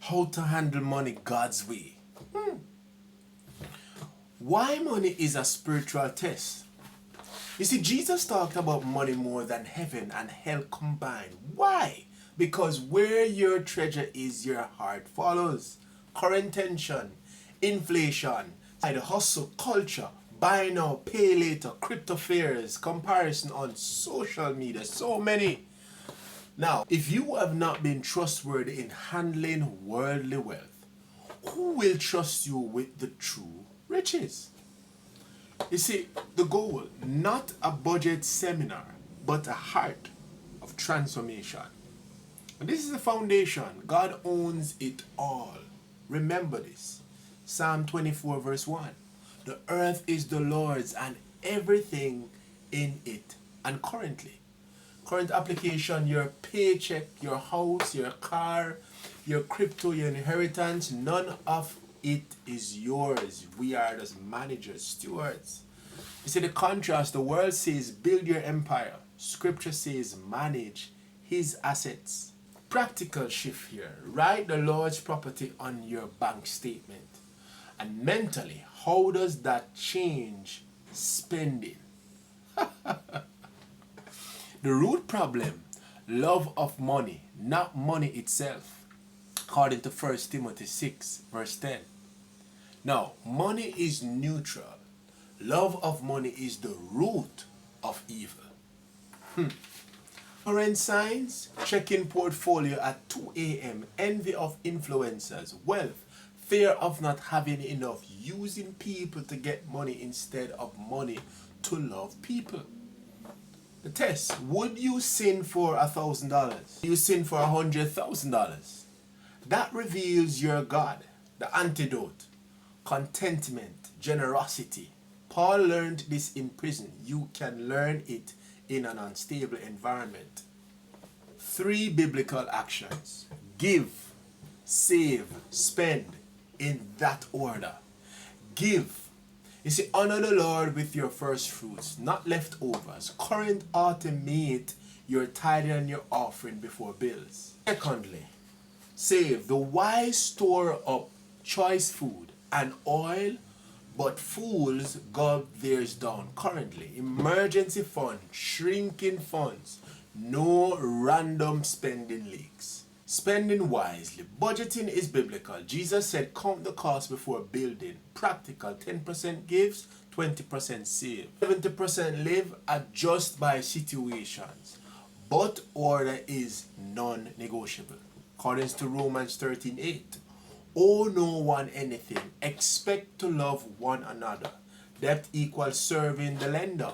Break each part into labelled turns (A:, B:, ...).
A: How to handle money God's way. Why money is a spiritual test. You see, Jesus talked about money more than heaven and hell combined. Why? Because where your treasure is, your heart follows. Current tension, inflation, the hustle culture, buy now, pay later, crypto fears, comparison on social media, so many. Now, if you have not been trustworthy in handling worldly wealth, who will trust you with the true riches? You see, the goal, not a budget seminar, but a heart of transformation. And this is the foundation. God owns it all. Remember this. Psalm 24 verse 1. The earth is the Lord's and everything in it. And current application, your paycheck, your house, your car, your crypto, your inheritance, none of it is yours. We are just managers, stewards. You see the contrast. The world says build your empire. Scripture says manage his assets. Practical shift here. Write the Lord's property on your bank statement. And mentally, how does that change spending? The root problem, love of money, not money itself, according to 1 Timothy 6 verse 10. Now, money is neutral. Love of money is the root of evil. Current signs, checking portfolio at 2 a.m., envy of influencers, wealth, fear of not having enough, using people to get money instead of money to love people. The test, would you sin for $1,000? You sin for $100,000. That reveals your God. The antidote, contentment, generosity. Paul learned this in prison. You can learn it in an unstable environment. 3 biblical actions. Give, save, spend, in that order. Give. You see, honor the Lord with your first fruits, not leftovers. Current automate your tithing and your offering before bills. Secondly, save. The wise store up choice food and oil, but fools gulp theirs down. Currently, emergency fund, shrinking funds, no random spending leaks. Spending wisely. Budgeting is biblical. Jesus said, count the cost before building. Practical. 10% gives, 20% save. 70% live, adjust by situations. But order is non-negotiable. According to Romans 13:8. Owe no one anything. Expect to love one another. Debt equals serving the lender.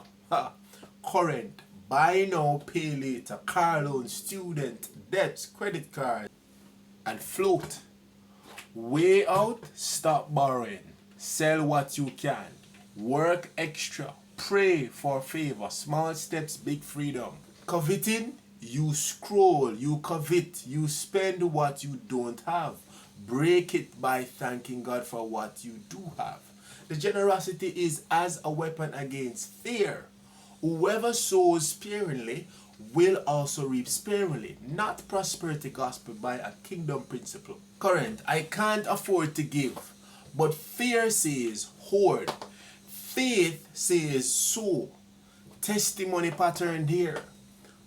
A: Current. Buy now, pay later, car loan, student, debts, credit card, and float. Way out, stop borrowing. Sell what you can. Work extra. Pray for favor. Small steps, big freedom. Coveting, you scroll, you covet, you spend what you don't have. Break it by thanking God for what you do have. The generosity is as a weapon against fear. Whoever sows sparingly will also reap sparingly, not prosperity gospel by a kingdom principle. Current, I can't afford to give, but fear says hoard. Faith says sow. Testimony pattern here.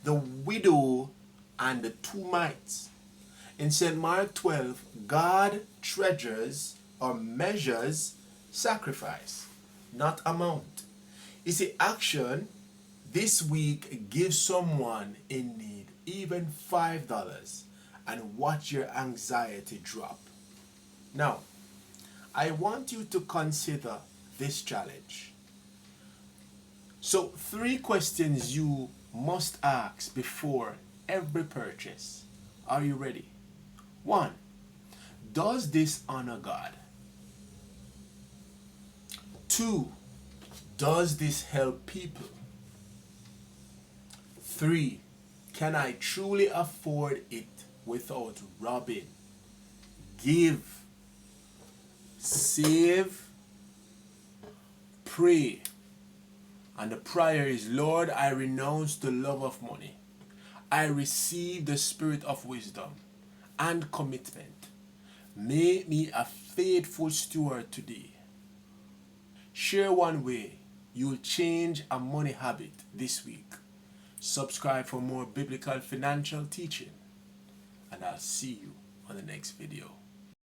A: The widow and the 2 mites. In St. Mark 12, God treasures or measures sacrifice, not amount. You see, action this week, give someone in need even $5 and watch your anxiety drop. Now, I want you to consider this challenge. So, 3 questions you must ask before every purchase. Are you ready? 1. Does this honor God? 2. Does this help people? 3. Can I truly afford it without robbing? Give, save, pray. And the prayer is, Lord, I renounce the love of money. I receive the spirit of wisdom and commitment. Make me a faithful steward today. Share one way you'll change a money habit this week. Subscribe for more biblical financial teaching, and I'll see you on the next video.